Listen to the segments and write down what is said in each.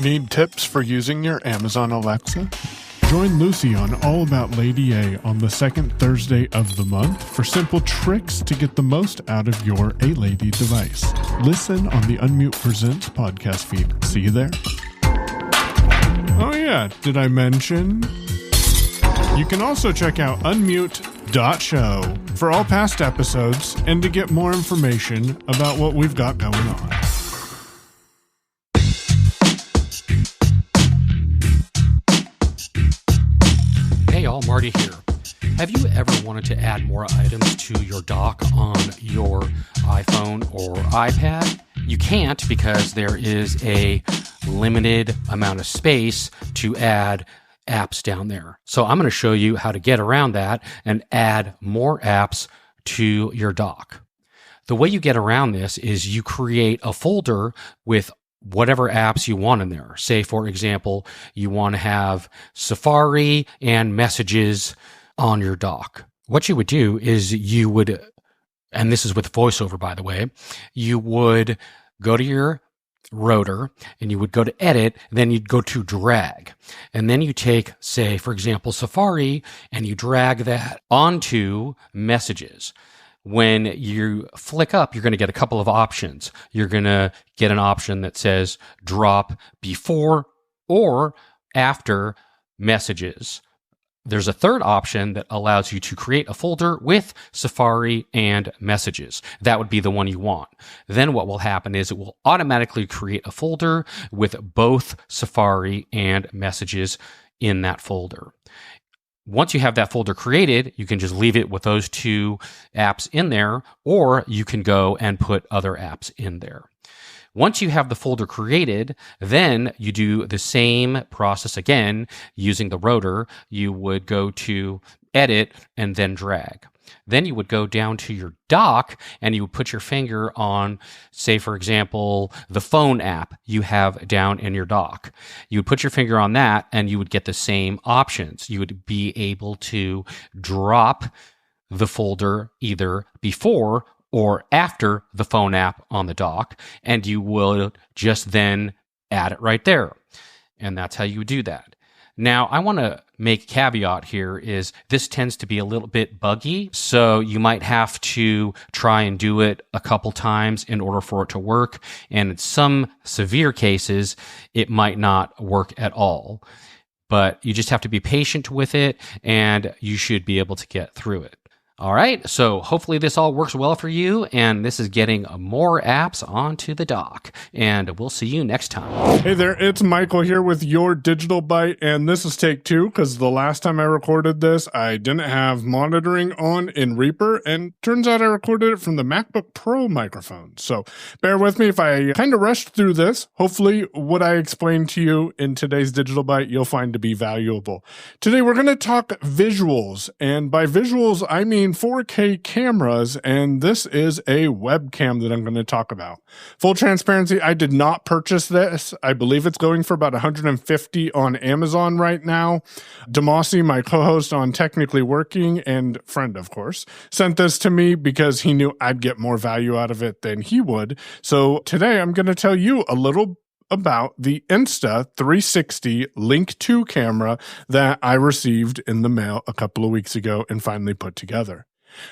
Need tips for using your Amazon Alexa? Join Lucy on All About Lady A on the second Thursday of the month for simple tricks to get the most out of your A-Lady device. Listen on the Unmute Presents podcast feed. See you there. Oh yeah, did I mention? You can also check out unmute.show for all past episodes and to get more information about what we've got going on. Hey all, Marty here. Have you ever wanted to add more items to your dock on your iPhone or iPad? You can't because there is a limited amount of space to add apps down there. So I'm going to show you how to get around that and add more apps to your dock. The way you get around this is you create a folder with whatever apps you want in there. Say, for example, you want to have Safari and Messages on your dock. What you would do is you would, and this is with VoiceOver, by the way, you would go to your rotor and you would go to edit, then you'd go to drag. And then you take, say, for example, Safari, and you drag that onto Messages. When you flick up, you're going to get a couple of options. You're going to get an option that says drop before or after Messages. There's a third option that allows you to create a folder with Safari and Messages. That would be the one you want. Then what will happen is it will automatically create a folder with both Safari and Messages in that folder. Once you have that folder created, you can just leave it with those two apps in there, or you can go and put other apps in there. Once you have the folder created, then you do the same process again using the rotor. You would go to edit and then drag. Then you would go down to your dock and you would put your finger on, say, for example, the phone app you have down in your dock. You would put your finger on that and you would get the same options. You would be able to drop the folder either before or after the phone app on the dock, and you will just then add it right there. And that's how you do that. Now, I want to make a caveat here is this tends to be a little bit buggy, so you might have to try and do it a couple times in order for it to work. And in some severe cases, it might not work at all. But you just have to be patient with it, and you should be able to get through it. All right, so hopefully this all works well for you, and this is getting more apps onto the dock, and we'll see you next time. Hey there, it's Michael here with your Digital Byte, and this is take two, because the last time I recorded this, I didn't have monitoring on in Reaper, and turns out I recorded it from the MacBook Pro microphone. So bear with me if I kind of rushed through this. Hopefully what I explained to you in today's Digital Byte, you'll find to be valuable. Today we're going to talk visuals, and by visuals, I mean 4K cameras, and this is a webcam that I'm going to talk about. Full transparency, I did not purchase this. I believe it's going for about $150 on Amazon right now. Demasi, my co-host on Technically Working and friend, of course, sent this to me because he knew I'd get more value out of it than he would. So today I'm going to tell you a little about the Insta360 Link 2 camera that I received in the mail a couple of weeks ago and finally put together.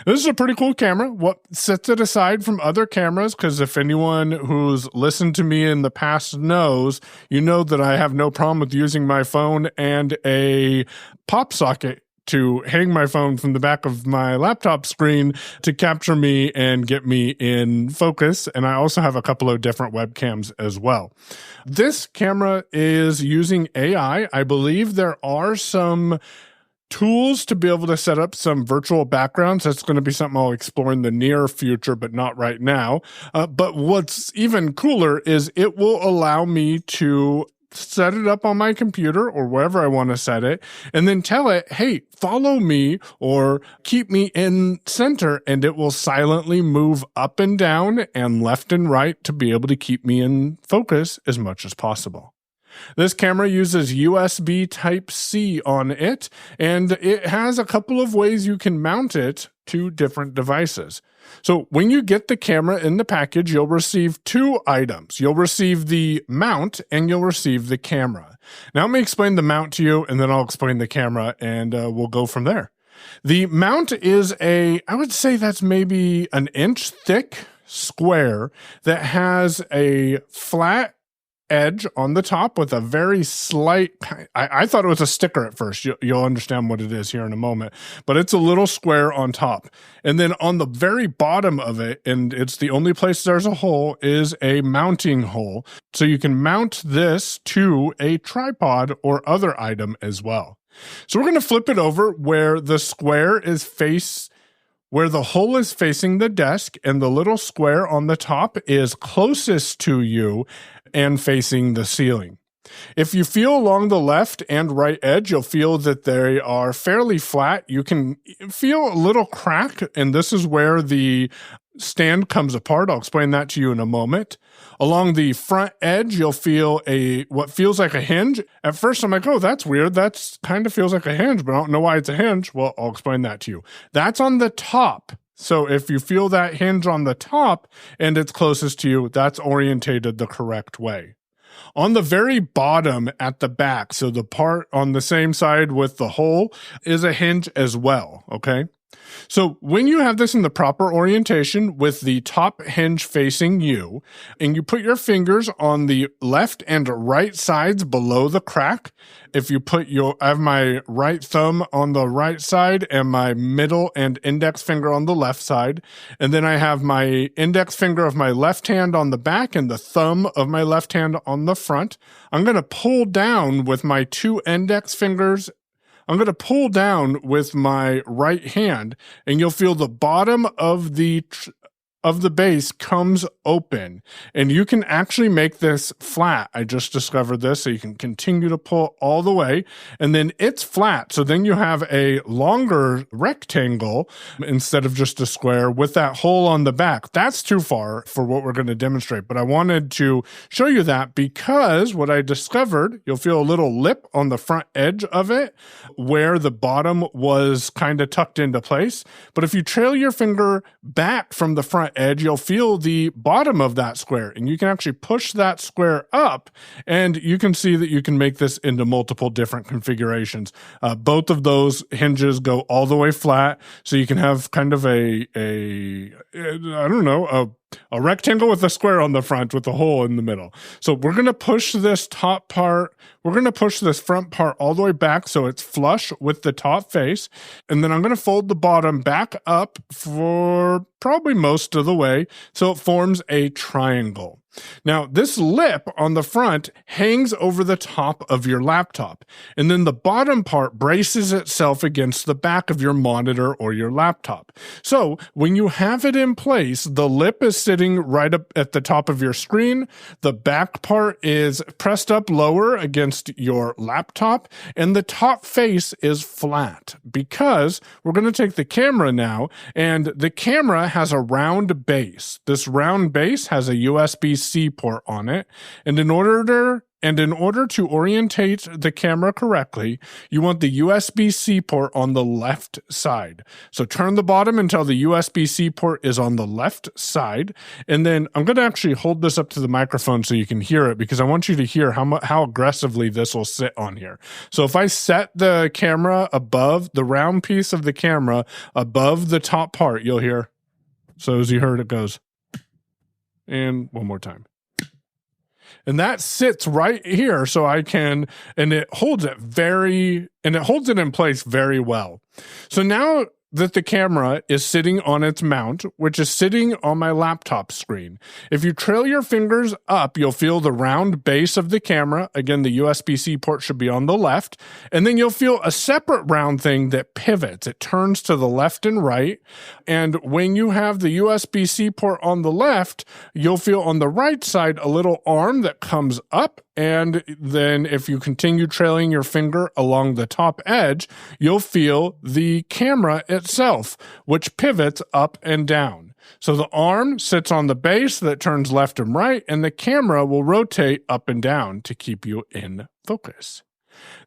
This is a pretty cool camera. What sets it aside from other cameras, because if anyone who's listened to me in the past knows, you know that I have no problem with using my phone and a pop socket to hang my phone from the back of my laptop screen to capture me and get me in focus. And I also have a couple of different webcams as well. This camera is using AI. I believe there are some tools to be able to set up some virtual backgrounds. That's going to be something I'll explore in the near future, but not right now. But what's even cooler is it will allow me to set it up on my computer or wherever I want to set it, and then tell it, hey, follow me or keep me in center, and it will silently move up and down and left and right to be able to keep me in focus as much as possible. This camera uses USB Type-C on it, and it has a couple of ways you can mount it to different devices. So when you get the camera in the package, you'll receive two items. You'll receive the mount and you'll receive the camera. Now let me explain the mount to you, and then I'll explain the camera, and we'll go from there. The mount is I would say that's maybe an inch thick square that has a flat edge on the top with a very slight, I thought it was a sticker at first. You'll understand what it is here in a moment, but it's a little square on top. And then on the very bottom of it, and it's the only place there's a hole, is a mounting hole. So you can mount this to a tripod or other item as well. So we're going to flip it over where the hole is facing the desk and the little square on the top is closest to you and facing the ceiling. If you feel along the left and right edge, you'll feel that they are fairly flat. You can feel a little crack, and this is where the stand comes apart. I'll explain that to you in a moment. Along the front edge, you'll feel what feels like a hinge. At first, I'm like, oh, that's weird. That kind of feels like a hinge, but I don't know why it's a hinge. Well, I'll explain that to you. That's on the top. So if you feel that hinge on the top and it's closest to you, that's orientated the correct way. On the very bottom at the back, so the part on the same side with the hole, is a hinge as well, okay? So when you have this in the proper orientation with the top hinge facing you, and you put your fingers on the left and right sides below the crack, if you I have my right thumb on the right side and my middle and index finger on the left side, and then I have my index finger of my left hand on the back and the thumb of my left hand on the front. I'm going to pull down with my two index fingers. I'm going to pull down with my right hand, and you'll feel the bottom of the base comes open, and you can actually make this flat. I just discovered this, so you can continue to pull all the way, and then it's flat. So then you have a longer rectangle instead of just a square with that hole on the back. That's too far for what we're going to demonstrate, but I wanted to show you that because what I discovered, you'll feel a little lip on the front edge of it where the bottom was kind of tucked into place. But if you trail your finger back from the front edge, you'll feel the bottom of that square, and you can actually push that square up, and you can see that you can make this into multiple different configurations. Both of those hinges go all the way flat, so you can have kind of a rectangle with a square on the front with a hole in the middle. So we're going to push this top part, we're going to push this front part all the way back so it's flush with the top face. And then I'm going to fold the bottom back up for probably most of the way so it forms a triangle. Now, this lip on the front hangs over the top of your laptop, and then the bottom part braces itself against the back of your monitor or your laptop. So when you have it in place, the lip is sitting right up at the top of your screen, the back part is pressed up lower against your laptop, and the top face is flat because we're going to take the camera now, and the camera has a round base. This round base has a USB-C port on it, and in order to orientate the camera correctly, you want the USB-C port on the left side. So turn the bottom until the USB-C port is on the left side, and then I'm going to actually hold this up to the microphone so you can hear it, because I want you to hear how aggressively this will sit on here. So if I set the camera above the round piece of the camera above the top part, you'll hear. So as you heard, it goes. And one more time. And that sits right here so I can, and it holds it in place very well. So now that the camera is sitting on its mount, which is sitting on my laptop screen, if you trail your fingers up, you'll feel the round base of the camera. Again, the USB-C port should be on the left. And then you'll feel a separate round thing that pivots. It turns to the left and right. And when you have the USB-C port on the left, you'll feel on the right side a little arm that comes up. And then if you continue trailing your finger along the top edge, you'll feel the camera itself, which pivots up and down. So the arm sits on the base that turns left and right, and the camera will rotate up and down to keep you in focus.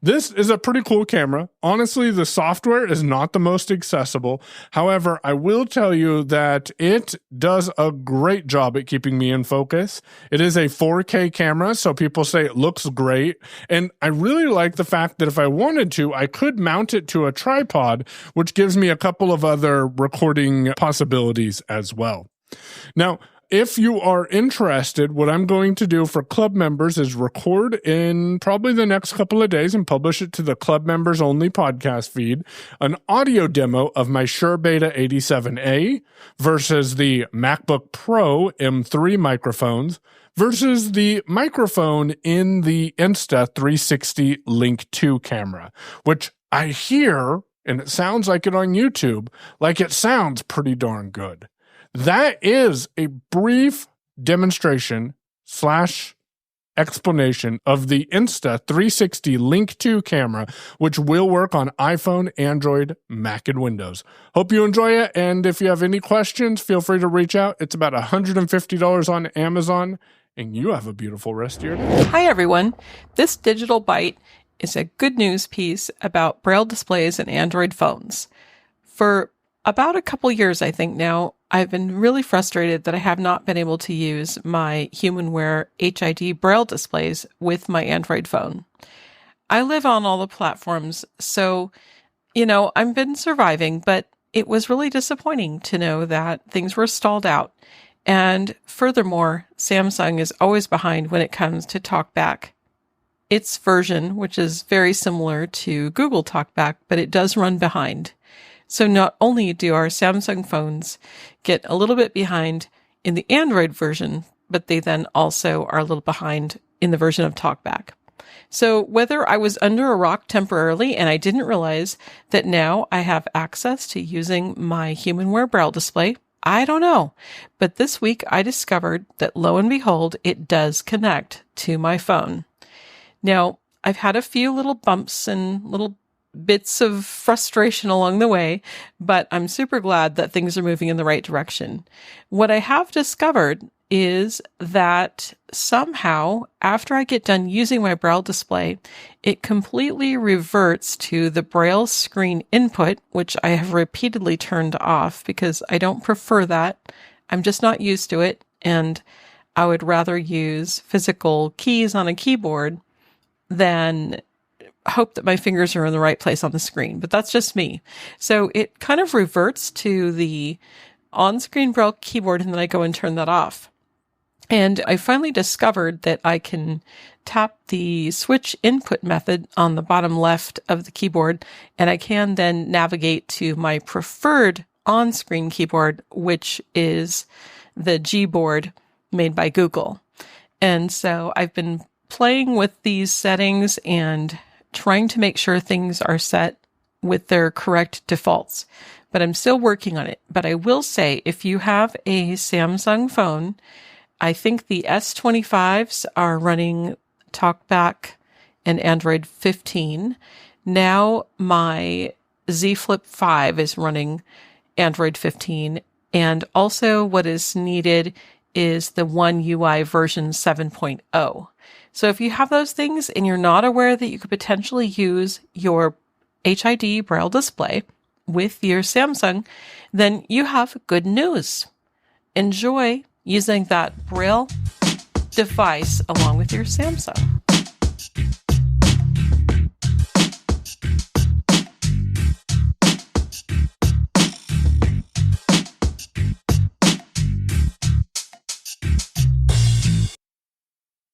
This is a pretty cool camera. Honestly, the software is not the most accessible. However, I will tell you that it does a great job at keeping me in focus. It is a 4K camera, so people say it looks great. And I really like the fact that if I wanted to, I could mount it to a tripod, which gives me a couple of other recording possibilities as well. Now, if you are interested, what I'm going to do for club members is record in probably the next couple of days and publish it to the club members only podcast feed, an audio demo of my Shure Beta 87A versus the MacBook Pro M3 microphones versus the microphone in the Insta360 Link 2 camera, which I hear, and it sounds like it on YouTube, like it sounds pretty darn good. That is a brief demonstration / explanation of the Insta360 Link 2 camera, which will work on iPhone, Android, Mac, and Windows. Hope you enjoy it, and if you have any questions, feel free to reach out. It's about $150 on Amazon, and you have a beautiful rest of your day. Hi, everyone. This Digital Byte is a good news piece about Braille displays and Android phones. For about a couple years, I think now, I've been really frustrated that I have not been able to use my HumanWare HID Braille displays with my Android phone. I live on all the platforms, so, I've been surviving, but it was really disappointing to know that things were stalled out. And furthermore, Samsung is always behind when it comes to TalkBack. Its version, which is very similar to Google TalkBack, but it does run behind. So not only do our Samsung phones get a little bit behind in the Android version, but they then also are a little behind in the version of TalkBack. So whether I was under a rock temporarily and I didn't realize that now I have access to using my HumanWare Braille display, I don't know. But this week I discovered that lo and behold, it does connect to my phone. Now, I've had a few little bumps and little bits of frustration along the way, but I'm super glad that things are moving in the right direction. What I have discovered is that somehow, after I get done using my Braille display, it completely reverts to the Braille screen input, which I have repeatedly turned off because I don't prefer that. I'm just not used to it, and I would rather use physical keys on a keyboard than hope that my fingers are in the right place on the screen, but that's just me. So it kind of reverts to the on-screen Braille keyboard, and then I go and turn that off. And I finally discovered that I can tap the switch input method on the bottom left of the keyboard, and I can then navigate to my preferred on-screen keyboard, which is the Gboard made by Google. And so I've been playing with these settings and trying to make sure things are set with their correct defaults, but I'm still working on it. But I will say, if you have a Samsung phone, I think the S25s are running TalkBack and Android 15. Now my Z Flip 5 is running Android 15. And also what is needed is the One UI version 7.0. So if you have those things and you're not aware that you could potentially use your HID Braille display with your Samsung, then you have good news. Enjoy using that Braille device along with your Samsung.